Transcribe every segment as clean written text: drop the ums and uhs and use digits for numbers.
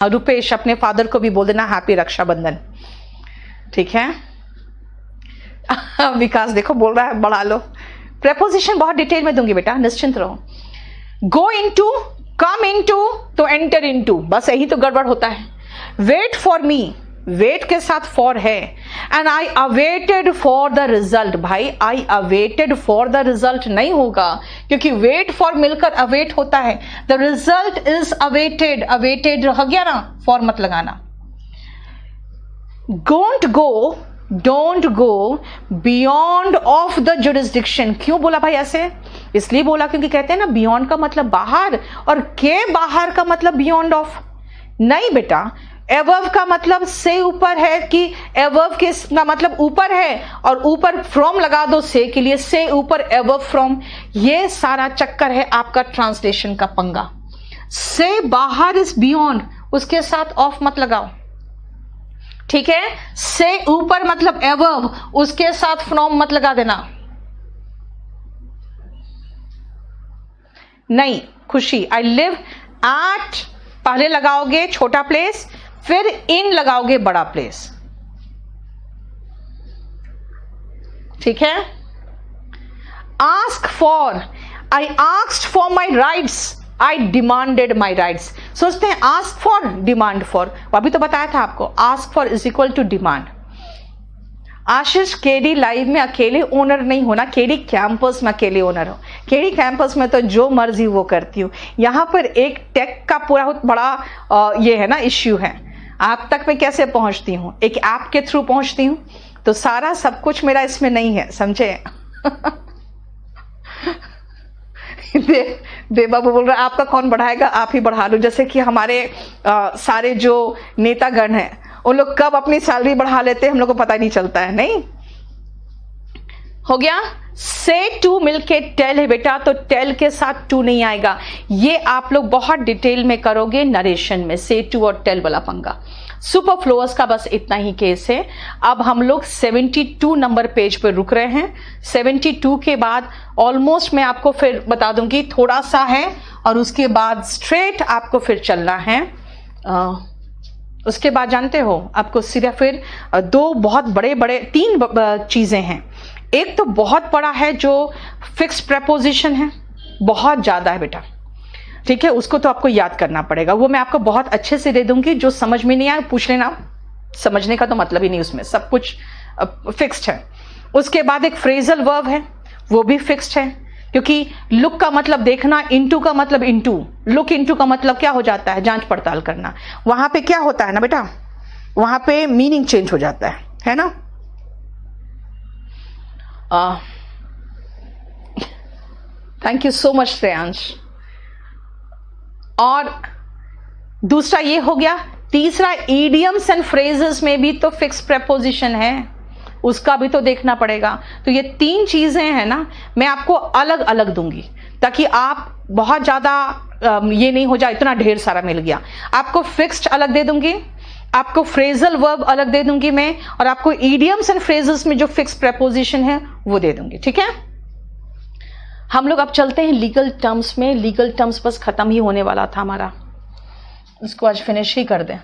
रुपेश अपने फादर को भी बोल देना हैप्पी रक्षाबंधन, ठीक है। विकास देखो बोल रहा है बढ़ा लो। प्रेपोजिशन बहुत डिटेल में दूंगी बेटा, निश्चिंत रहो। गो इनटू, कम इनटू तो एंटर इनटू, बस यही तो गड़बड़ होता है। वेट फॉर मी, वेट के साथ फॉर है। And I awaited for the result, भाई आई अवेटेड फॉर द रिजल्ट नहीं होगा, क्योंकि वेट फॉर मिलकर अवेट होता है। The result is awaited, awaited रह गया ना, फॉर मत लगाना। Don't go beyond of the jurisdiction, क्यों बोला भाई ऐसे? इसलिए बोला क्योंकि कहते हैं ना बियॉन्ड का मतलब बाहर, और के बाहर का मतलब बियॉन्ड ऑफ नहीं बेटा। एबव का मतलब से ऊपर है, कि एबव के का मतलब ऊपर है, और ऊपर फ्रॉम लगा दो से के लिए, से ऊपर एबव फ्रॉम, ये सारा चक्कर है आपका ट्रांसलेशन का पंगा। से बाहर इज बियॉन्ड, उसके साथ ऑफ मत लगाओ, ठीक है। से ऊपर मतलब एबव, उसके साथ फ्रॉम मत लगा देना। नहीं खुशी, आई लिव एट पहले लगाओगे छोटा प्लेस, फिर इन लगाओगे बड़ा प्लेस, ठीक है। Ask for, I asked for my rights, I demanded my rights. सोचते हैं आस्क फॉर, डिमांड फॉर, अभी तो बताया था आपको, ask for is equal to demand. Ashish, KD live में अकेले ओनर नहीं होना, केडी कैंपस में अकेले ओनर हो। केडी कैंपस में तो जो मर्जी वो करती हूँ, यहाँ पर एक टेक का पूरा बड़ा ये है ना इश्यू है, आप तक मैं कैसे पहुंचती हूँ, एक ऐप के थ्रू पहुंचती हूँ, तो सारा सब कुछ मेरा इसमें नहीं है, समझे। देव बाबू बोल रहा है आपका कौन बढ़ाएगा, आप ही बढ़ा लो। जैसे कि हमारे सारे जो नेतागण हैं उन लोग कब अपनी सैलरी बढ़ा लेते हैं हम लोग को पता ही नहीं चलता है। नहीं हो गया। से टू मिलके टेल है बेटा, तो टेल के साथ टू नहीं आएगा, ये आप लोग बहुत डिटेल में करोगे नरेशन में, से टू और टेल वाला पंगा। सुपरफ्लोअस का बस इतना ही केस है। अब हम लोग 72 नंबर पेज पर रुक रहे हैं। 72 के बाद ऑलमोस्ट मैं आपको फिर बता दूंगी, थोड़ा सा है और उसके बाद स्ट्रेट आपको फिर चलना है। उसके बाद जानते हो आपको सिर्फ फिर दो बहुत बड़े बड़े तीन चीजें हैं। एक तो बहुत बड़ा है जो फिक्स प्रेपोजिशन है, बहुत ज्यादा है बेटा, ठीक है, उसको तो आपको याद करना पड़ेगा। वो मैं आपको बहुत अच्छे से दे दूंगी, जो समझ में नहीं आए पूछ लेना, समझने का तो मतलब ही नहीं, उसमें सब कुछ फिक्स्ड है। उसके बाद एक फ्रेजल वर्ब है, वो भी फिक्स्ड है, क्योंकि लुक का मतलब देखना, इनटू का मतलब इनटू, लुक इनटू का मतलब क्या हो जाता है, जांच पड़ताल करना। वहां पे क्या होता है ना बेटा, वहां पे मीनिंग चेंज हो जाता है ना। Thank you so much Shreyansh. और दूसरा ये हो गया। तीसरा, इडियम्स एंड फ्रेजेस में भी तो फिक्स प्रेपोजिशन है, उसका भी तो देखना पड़ेगा। तो ये तीन चीजें हैं ना, मैं आपको अलग अलग दूंगी ताकि आप बहुत ज्यादा ये नहीं हो जाए इतना ढेर सारा मिल गया। आपको फिक्स्ड अलग दे दूंगी, आपको फ्रेजल वर्ब अलग दे दूंगी मैं, और आपको इडियम्स एंड फ्रेजेस में जो फिक्स प्रेपोजिशन है वो दे दूंगी, ठीक है। हम लोग अब चलते हैं लीगल टर्म्स में। लीगल टर्म्स बस खत्म ही होने वाला था हमारा, उसको आज फिनिश ही कर दें।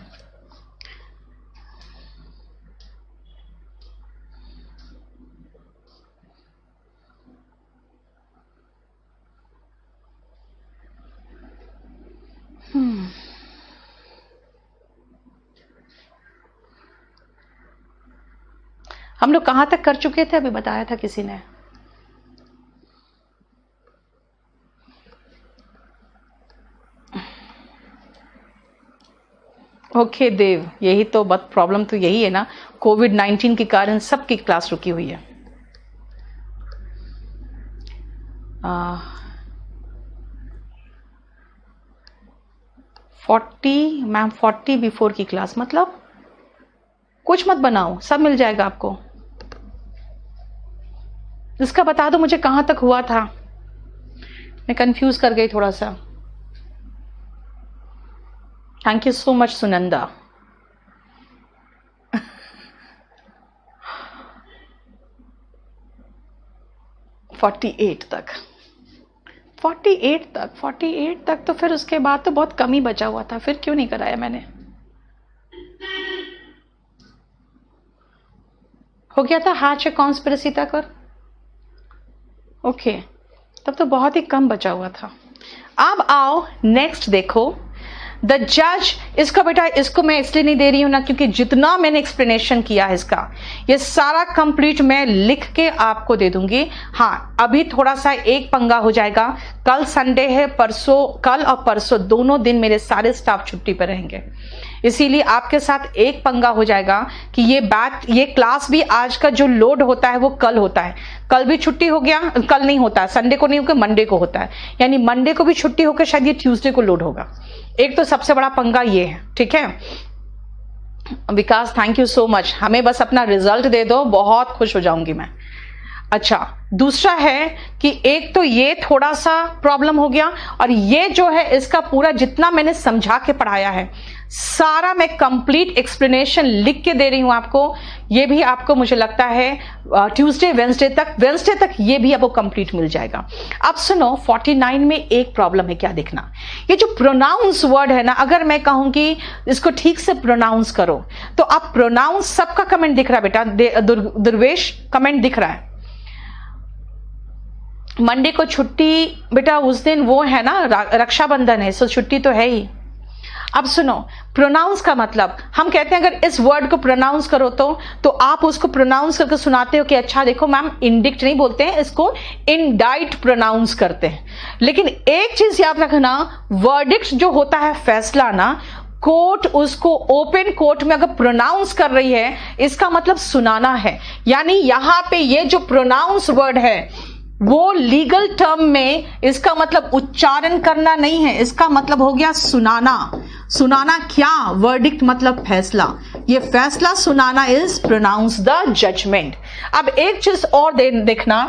हम लोग कहां तक कर चुके थे, अभी बताया था किसी ने। ओके देव, यही तो बात, प्रॉब्लम तो यही है ना, कोविड-19 के कारण सबकी क्लास रुकी हुई है। 40 मैम, 40 बिफोर की क्लास मतलब कुछ मत बनाओ, सब मिल जाएगा आपको। इसका बता दो मुझे कहां तक हुआ था, मैं कंफ्यूज कर गई थोड़ा सा। Thank you so much Sunanda. तक 48 तक तो फिर उसके बाद तो बहुत कम ही बचा हुआ था, फिर क्यों नहीं कराया मैंने। हो गया था हाथ कॉन्स्पिरेसी तक। और ओके, तब तो बहुत ही कम बचा हुआ था। अब आओ नेक्स्ट देखो, द जज। इसका बेटा इसको मैं इसलिए नहीं दे रही हूं ना क्योंकि जितना मैंने एक्सप्लेनेशन किया है इसका, ये सारा कंप्लीट मैं लिख के आपको दे दूंगी। हाँ, अभी थोड़ा सा एक पंगा हो जाएगा, कल संडे है, परसों, कल और परसों दोनों दिन मेरे सारे स्टाफ छुट्टी पर रहेंगे, इसीलिए आपके साथ एक पंगा हो जाएगा कि ये क्लास भी आज का जो लोड होता है वो कल होता है। कल भी छुट्टी हो गया, कल नहीं होता है, संडे को नहीं होकर मंडे को होता है, यानी मंडे को भी छुट्टी होकर शायद ये ट्यूसडे को लोड होगा। एक तो सबसे बड़ा पंगा ये है, ठीक है। विकास थैंक यू सो मच, हमें बस अपना रिजल्ट दे दो, बहुत खुश हो जाऊंगी मैं। अच्छा, दूसरा है कि एक तो ये थोड़ा सा प्रॉब्लम हो गया, और ये जो है इसका पूरा जितना मैंने समझा के पढ़ाया है सारा मैं कंप्लीट एक्सप्लेनेशन लिख के दे रही हूं आपको। ये भी आपको मुझे लगता है ट्यूसडे वेंसडे तक ये भी आपको कंप्लीट मिल जाएगा। अब सुनो, 49 में एक प्रॉब्लम है, क्या देखना, ये जो प्रोनाउंस वर्ड है ना, अगर मैं कहूं कि इसको ठीक से प्रोनाउंस करो तो अब प्रोनाउंस, सबका कमेंट दिख रहा है बेटा, दुर्वेश कमेंट दिख रहा है। मंडे को छुट्टी बेटा, उस दिन वो है ना रक्षाबंधन है, सो छुट्टी तो है ही। अब सुनो, प्रोनाउंस का मतलब, हम कहते हैं अगर इस वर्ड को प्रोनाउंस करो तो आप उसको प्रोनाउंस करके सुनाते हो कि अच्छा देखो मैम, इंडिक्ट नहीं बोलते हैं इसको, इंडाइट प्रोनाउंस करते हैं। लेकिन एक चीज याद रखना, वर्डिक्ट जो होता है फैसला ना, कोर्ट उसको ओपन कोर्ट में अगर प्रोनाउंस कर रही है इसका मतलब सुनाना है। यानी यहां पे ये जो प्रोनाउंस वर्ड है वो लीगल टर्म में इसका मतलब उच्चारण करना नहीं है, इसका मतलब हो गया सुनाना। सुनाना क्या? वर्डिक्ट मतलब फैसला, ये फैसला सुनाना इज प्रोनाउंस द जजमेंट। अब एक चीज और देखना,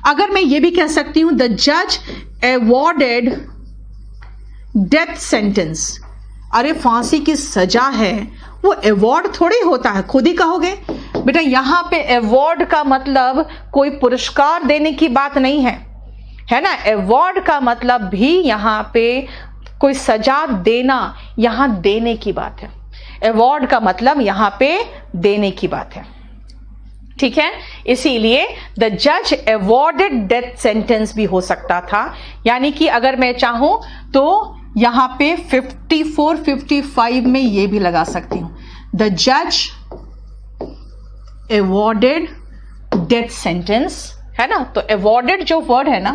अगर मैं ये भी कह सकती हूं द जज अवॉर्डेड डेथ सेंटेंस, अरे फांसी की सजा है, वो अवॉर्ड थोड़ी होता है, खुद ही कहोगे बेटा। यहां पे अवॉर्ड का मतलब कोई पुरस्कार देने की बात नहीं है, है ना। अवॉर्ड का मतलब भी यहां पे कोई सजा देना, यहां देने की बात है। अवॉर्ड का मतलब यहां पे देने की बात है, ठीक है। इसीलिए द जज अवॉर्डेड डेथ सेंटेंस भी हो सकता था, यानी कि अगर मैं चाहूं तो यहां पे 54, 55 में ये भी लगा सकती हूं, द जज अवॉर्डेड डेथ सेंटेंस, है ना। तो अवॉर्डेड जो वर्ड है ना,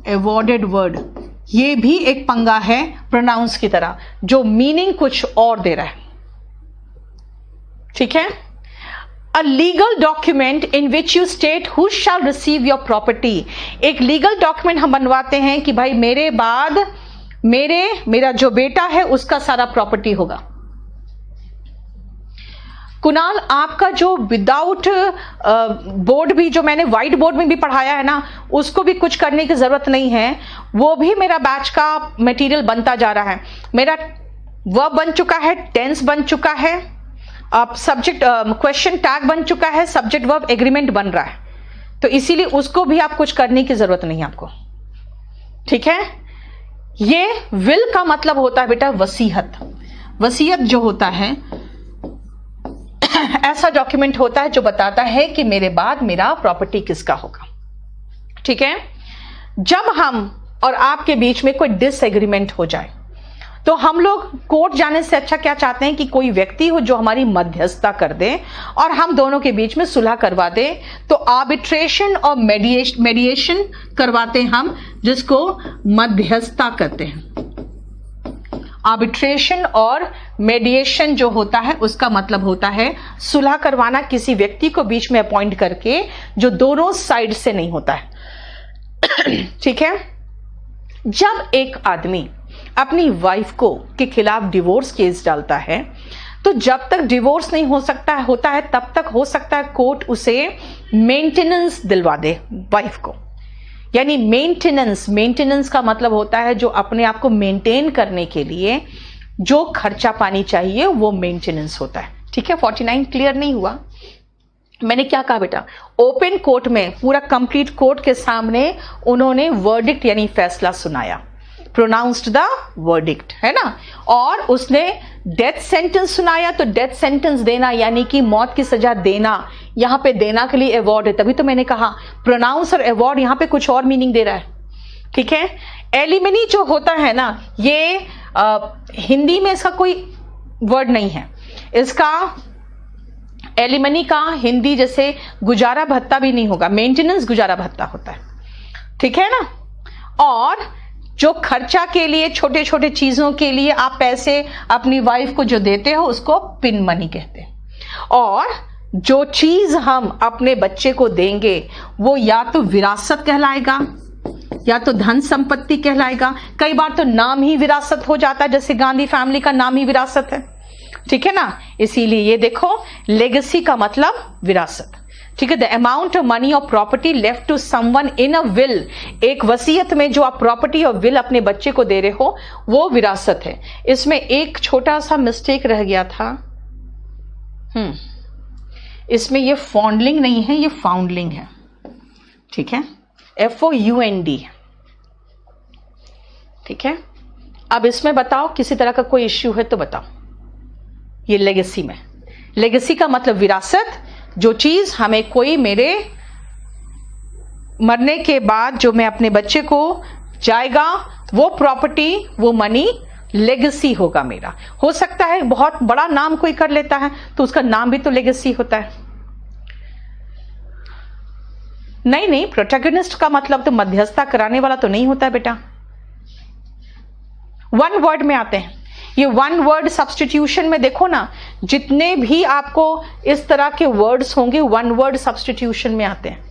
अवॉर्डेड वर्ड, ये भी एक पंगा है प्रोनाउंस की तरह, जो मीनिंग कुछ और दे रहा है, ठीक है। A legal document in which you state who shall receive your property, एक लीगल डॉक्यूमेंट हम बनवाते हैं कि भाई मेरे बाद मेरा जो बेटा है उसका सारा प्रॉपर्टी होगा। कुणाल, आपका जो विदाउट बोर्ड भी, जो मैंने व्हाइट बोर्ड में भी पढ़ाया है ना, उसको भी कुछ करने की जरूरत नहीं है, वो भी मेरा बैच का मटेरियल बनता जा रहा है। मेरा वर्ब बन चुका है, टेंस बन चुका है, अब सब्जेक्ट क्वेश्चन टैग बन चुका है, सब्जेक्ट वर्ब एग्रीमेंट बन रहा है, तो इसीलिए उसको भी आप कुछ करने की जरूरत नहीं है आपको, ठीक है। ये विल का मतलब होता है बेटा वसीयत। वसीयत जो होता है ऐसा डॉक्यूमेंट होता है जो बताता है कि मेरे बाद मेरा प्रॉपर्टी किसका होगा, ठीक है। जब हम और आपके बीच में कोई डिसएग्रीमेंट हो जाए तो हम लोग कोर्ट जाने से अच्छा क्या चाहते हैं कि कोई व्यक्ति हो जो हमारी मध्यस्थता कर दे और हम दोनों के बीच में सुलह करवा दे। तो आर्बिट्रेशन और मेडिएशन करवाते हैं हम, जिसको मध्यस्थता कहते हैं। आर्बिट्रेशन और मेडिएशन जो होता है उसका मतलब होता है सुलह करवाना, किसी व्यक्ति को बीच में अपॉइंट करके जो दोनों साइड से नहीं होता है, ठीक है। जब एक आदमी अपनी वाइफ के खिलाफ डिवोर्स केस डालता है, तो जब तक डिवोर्स नहीं होता है तब तक हो सकता है कोर्ट उसे मेंटेनेंस दिलवा दे वाइफ को। यानी मेंटेनेंस का मतलब होता है जो अपने आप को मेंटेन करने के लिए जो खर्चा पानी चाहिए वो मेंटेनेंस होता है, ठीक है। 49 क्लियर नहीं हुआ? मैंने क्या कहा बेटा, ओपन कोर्ट में पूरा कंप्लीट कोर्ट के सामने उन्होंने वर्डिक्ट यानी फैसला सुनाया, प्रोनाउंस्ड द वर्डिक्ट, है ना। और उसने डेथ सेंटेंस सुनाया, तो डेथ सेंटेंस देना यानी कि मौत की सजा देना, यहां पे देना के लिए अवॉर्ड है, तभी तो मैंने कहा प्रोनाउंस और अवॉर्ड यहां पे कुछ और मीनिंग दे रहा है। ठीक है, एलिमनी जो होता है ना, ये हिंदी में इसका कोई वर्ड नहीं है। इसका एलिमनी का हिंदी जैसे गुजारा भत्ता भी नहीं होगा, मेंटेनेंस गुजारा भत्ता होता है। ठीक है ना। और जो खर्चा के लिए, छोटे छोटे चीजों के लिए आप पैसे अपनी वाइफ को जो देते हो उसको पिन मनी कहते हैं। और जो चीज हम अपने बच्चे को देंगे वो या तो विरासत कहलाएगा या तो धन संपत्ति कहलाएगा। कई बार तो नाम ही विरासत हो जाता है, जैसे गांधी फैमिली का नाम ही विरासत है। ठीक है ना, इसीलिए ये देखो लेगेसी का मतलब विरासत। ठीक है, द अमाउंट ऑफ मनी और property left to someone in a will, एक वसीयत में जो आप प्रॉपर्टी और विल अपने बच्चे को दे रहे हो वो विरासत है। इसमें एक छोटा सा मिस्टेक रह गया था, इसमें ये फॉन्डलिंग नहीं है, ये फाउंडलिंग है। ठीक है, FOUND। ठीक है, अब इसमें बताओ किसी तरह का कोई इश्यू है तो बताओ। ये लेगेसी में, लेगेसी का मतलब विरासत, जो चीज हमें कोई मेरे मरने के बाद जो मैं अपने बच्चे को जाएगा, वो प्रॉपर्टी, वो मनी लेगेसी होगा मेरा। हो सकता है बहुत बड़ा नाम कोई कर लेता है तो उसका नाम भी तो लेगेसी होता है। नहीं, प्रोटैगनिस्ट का मतलब तो मध्यस्थता कराने वाला तो नहीं होता है बेटा। वन वर्ड में आते हैं। ये वन वर्ड सब्स्टिट्यूशन में देखो ना, जितने भी आपको इस तरह के वर्ड्स होंगे वन वर्ड सब्स्टिट्यूशन में आते हैं।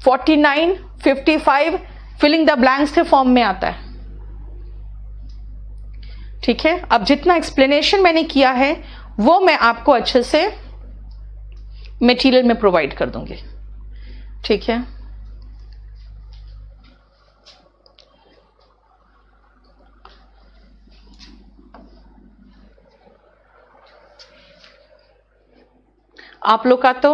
49, 55 फिलिंग द ब्लैंक्स के फॉर्म में आता है। ठीक है, अब जितना एक्सप्लेनेशन मैंने किया है वो मैं आपको अच्छे से मटेरियल में प्रोवाइड कर दूंगी। ठीक है, आप लोग का तो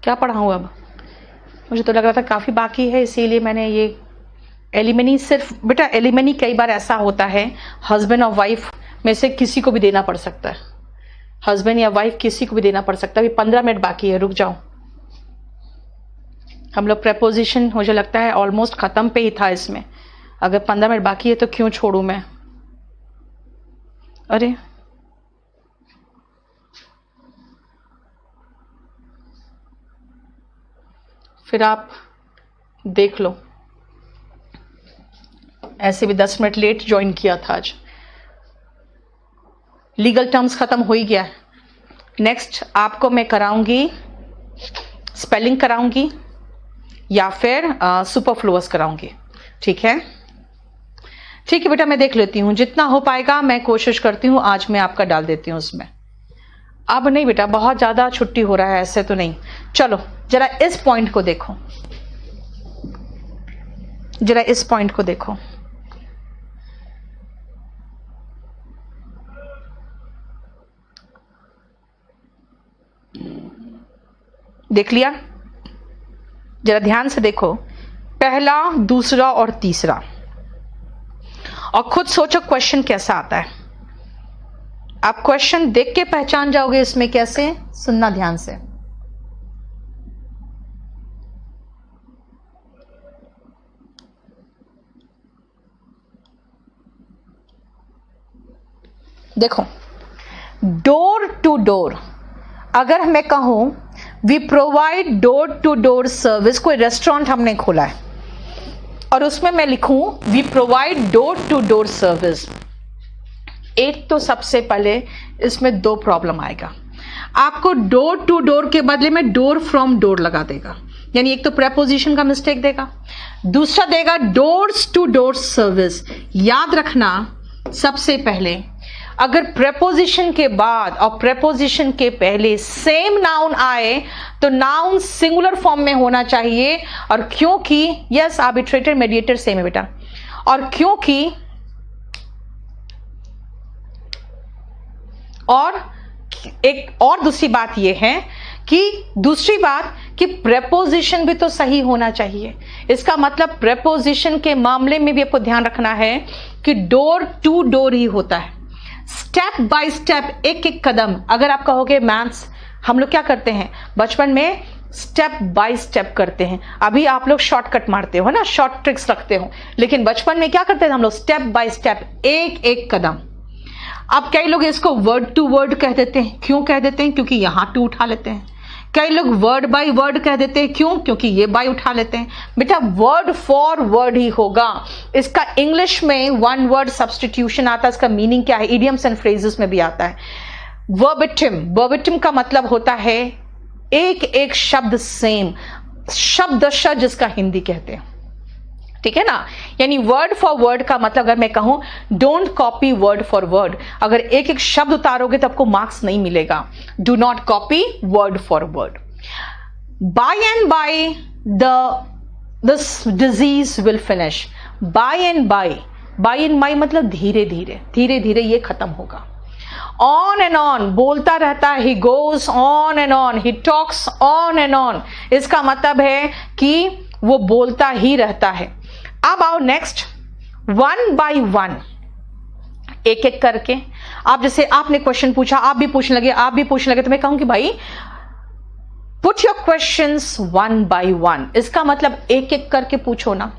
क्या पढ़ाऊँ अब, मुझे तो लग रहा था काफ़ी बाकी है, इसीलिए मैंने ये एलिमनी सिर्फ, बेटा एलिमनी कई बार ऐसा होता है हस्बैंड और वाइफ में से किसी को भी देना पड़ सकता है। हस्बैंड या वाइफ किसी को भी देना पड़ सकता है। अभी 15 मिनट बाकी है, रुक जाओ। हम लोग प्रेपोजिशन मुझे लगता है ऑलमोस्ट ख़त्म पे ही था इसमें। अगर 15 मिनट बाकी है तो क्यों छोड़ूं मैं। अरे फिर आप देख लो, ऐसे भी 10 मिनट लेट ज्वाइन किया था आज। लीगल टर्म्स खत्म हो ही गया है। नेक्स्ट आपको मैं कराऊंगी, स्पेलिंग कराऊंगी या फिर सुपरफ्लुअस कराऊंगी। ठीक है, ठीक है बेटा, मैं देख लेती हूँ जितना हो पाएगा, मैं कोशिश करती हूँ आज मैं आपका डाल देती हूँ उसमें। अब नहीं बेटा, बहुत ज्यादा छुट्टी हो रहा है, ऐसे तो नहीं। चलो जरा इस पॉइंट को देखो, जरा इस पॉइंट को देखो। देख लिया? जरा ध्यान से देखो, पहला, दूसरा और तीसरा, और खुद सोचो क्वेश्चन कैसा आता है। आप क्वेश्चन देख के पहचान जाओगे इसमें कैसे। सुनना ध्यान से। देखो, डोर टू डोर, अगर मैं कहूं we provide door to door service, कोई रेस्टोरेंट हमने खोला है और उसमें मैं लिखूं we provide door to door service, एक तो सबसे पहले इसमें दो प्रॉब्लम आएगा। आपको डोर टू डोर के बदले में डोर फ्रॉम डोर लगा देगा, यानी एक तो प्रेपोजिशन का मिस्टेक देगा, दूसरा देगा डोर्स टू डोर सर्विस। याद रखना, सबसे पहले अगर प्रेपोजिशन के बाद और प्रेपोजिशन के पहले सेम नाउन आए तो नाउन सिंगुलर फॉर्म में होना चाहिए। और क्योंकि यस, आर्बिट्रेटर मेडिएटर सेम है बेटा, और क्योंकि और एक और दूसरी बात यह है कि दूसरी बात कि प्रेपोजिशन भी तो सही होना चाहिए। इसका मतलब प्रेपोजिशन के मामले में भी आपको ध्यान रखना है कि डोर टू डोर ही होता है। स्टेप बाय स्टेप, एक एक कदम। अगर आप कहोगे मैथ्स, हम लोग क्या करते हैं बचपन में, स्टेप बाय स्टेप करते हैं। अभी आप लोग शॉर्टकट मारते हो ना, शॉर्ट ट्रिक्स रखते हो, लेकिन बचपन में क्या करते थे हम लोग, स्टेप बाय स्टेप, एक एक कदम। अब कई लोग इसको वर्ड टू वर्ड कह देते हैं। क्यों कह देते हैं? क्योंकि यहां टू उठा लेते हैं। कई लोग वर्ड बाय वर्ड कह देते हैं। क्यों? क्योंकि ये बाय उठा लेते हैं। बेटा वर्ड फॉर वर्ड ही होगा। इसका इंग्लिश में वन वर्ड सब्सटीट्यूशन आता है। इसका मीनिंग क्या है? इडियम्स एंड फ्रेजेस में भी आता है। वर्बिटिम, वर्बिटिम का मतलब होता है एक एक शब्द सेम, शब्दशः जिसका हिंदी कहते हैं, ठीक है ना। यानी वर्ड फॉर वर्ड का मतलब अगर मैं कहूं, don't copy word for word, अगर एक एक शब्द उतारोगे तो आपको मार्क्स नहीं मिलेगा। Do not copy word for word. By and by this disease will finish. By and by, by and by मतलब धीरे धीरे, धीरे धीरे ये खत्म होगा। ऑन एंड ऑन, बोलता रहता है, he goes on and on, he talks on and on, इसका मतलब है कि वो बोलता ही रहता है। अब आओ नेक्स्ट, वन बाय वन, एक एक करके। आप जैसे आपने क्वेश्चन पूछा, आप भी पूछने लगे, आप भी पूछने लगे, तो मैं कहूंगी भाई put your questions one by one, इसका मतलब एक एक करके पूछो ना।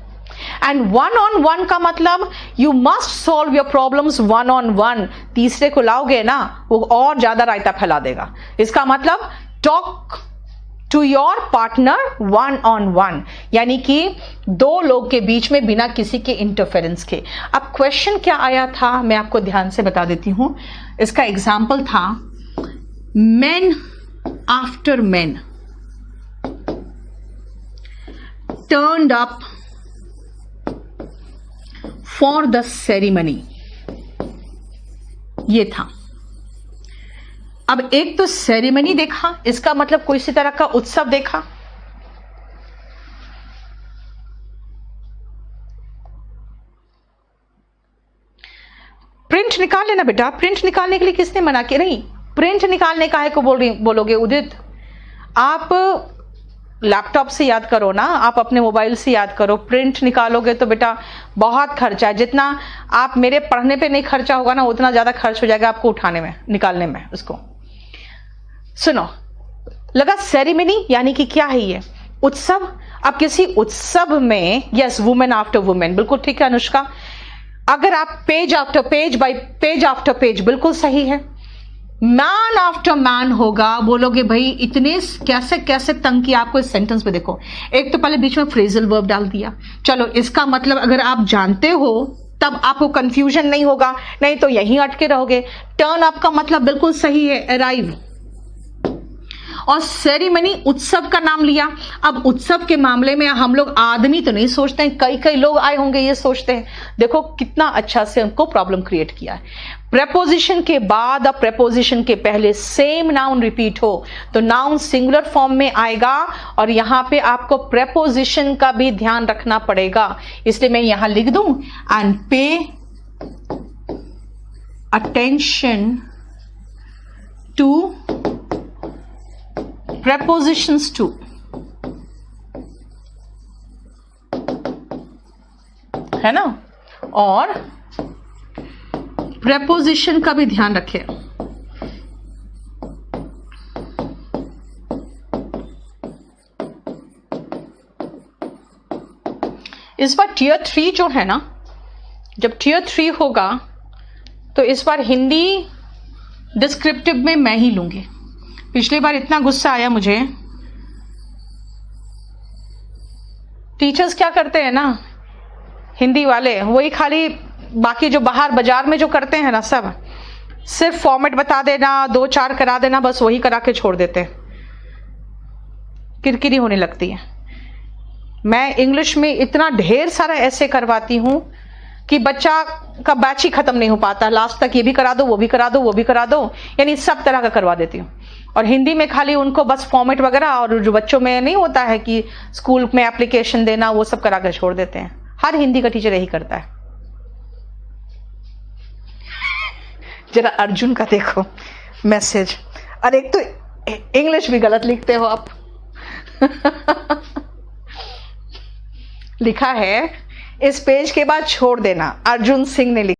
एंड वन ऑन वन का मतलब you must solve your problems one on one. तीसरे को लाओगे ना, वो और ज्यादा रायता फैला देगा। इसका मतलब talk to your partner one on one, यानी कि दो लोग के बीच में बिना किसी के इंटरफेरेंस के। अब क्वेश्चन क्या आया था मैं आपको ध्यान से बता देती हूं। इसका एग्जाम्पल था men after men turned up for the ceremony, ये था। अब एक तो सेरेमनी देखा, इसका मतलब कोई सी तरह का उत्सव देखा। प्रिंट निकाल लेना बेटा, प्रिंट निकालने के लिए किसने मना किया? नहीं, प्रिंट निकालने का है को बोलोगे उदित, आप लैपटॉप से याद करो ना, आप अपने मोबाइल से याद करो। प्रिंट निकालोगे तो बेटा बहुत खर्चा है। जितना आप मेरे पढ़ने पे नहीं खर्चा होगा ना, उतना ज्यादा खर्च हो जाएगा आपको उठाने में, निकालने में उसको। सुनो, लगा सेरेमनी यानी कि क्या है ये? उत्सव। अब किसी उत्सव में, यस, वुमेन आफ्टर वुमेन, बिल्कुल ठीक है अनुष्का। अगर आप page after page bye page after page, बिल्कुल सही है। मैन आफ्टर मैन होगा, बोलोगे भाई इतने कैसे कैसे तंग किया आपको इस सेंटेंस में। देखो, एक तो पहले बीच में फ्रेजल वर्ब डाल दिया। चलो, इसका मतलब अगर आप जानते हो तब आपको कंफ्यूजन नहीं होगा, नहीं तो यहीं अटके रहोगे। टर्न अप का मतलब बिल्कुल सही है, अराइव। और सेरेमनी उत्सव का नाम लिया। अब उत्सव के मामले में हम लोग आदमी तो नहीं सोचते हैं, कई कई लोग आए होंगे ये सोचते हैं। देखो कितना अच्छा से उनको प्रॉब्लम क्रिएट किया है। प्रेपोजिशन के बाद अब प्रेपोजिशन के पहले सेम नाउन रिपीट हो तो नाउन सिंगुलर फॉर्म में आएगा, और यहां पे आपको प्रेपोजिशन का भी ध्यान रखना पड़ेगा। इसलिए मैं यहां लिख दूं, and pay attention to prepositions too, है ना। और preposition का भी ध्यान रखें। इस बार टियर 3 जो है ना, जब टियर 3 होगा तो इस बार हिंदी डिस्क्रिप्टिव में मैं ही लूंगी। पिछली बार इतना गुस्सा आया मुझे। टीचर्स क्या करते हैं ना, हिंदी वाले, वही खाली बाकी जो बाहर बाजार में जो करते हैं ना, सब सिर्फ फॉर्मेट बता देना, 2-4 करा देना, बस वही करा के छोड़ देते हैं। किरकिरी होने लगती है। मैं इंग्लिश में इतना ढेर सारा ऐसे करवाती हूं कि बच्चा का बैच ही खत्म नहीं हो पाता। लास्ट तक ये भी करा दो, वो भी करा दो, वो भी करा दो, यानी सब तरह का करवा देती हूँ। और हिंदी में खाली उनको बस फॉर्मेट वगैरह, और जो बच्चों में नहीं होता है कि स्कूल में एप्लीकेशन देना, वो सब करा कर छोड़ देते हैं। हर हिंदी का टीचर यही करता है। जरा अर्जुन का देखो मैसेज, और एक तो इंग्लिश भी गलत लिखते हो आप। लिखा है इस पेज के बाद छोड़ देना, अर्जुन सिंह ने लिखा।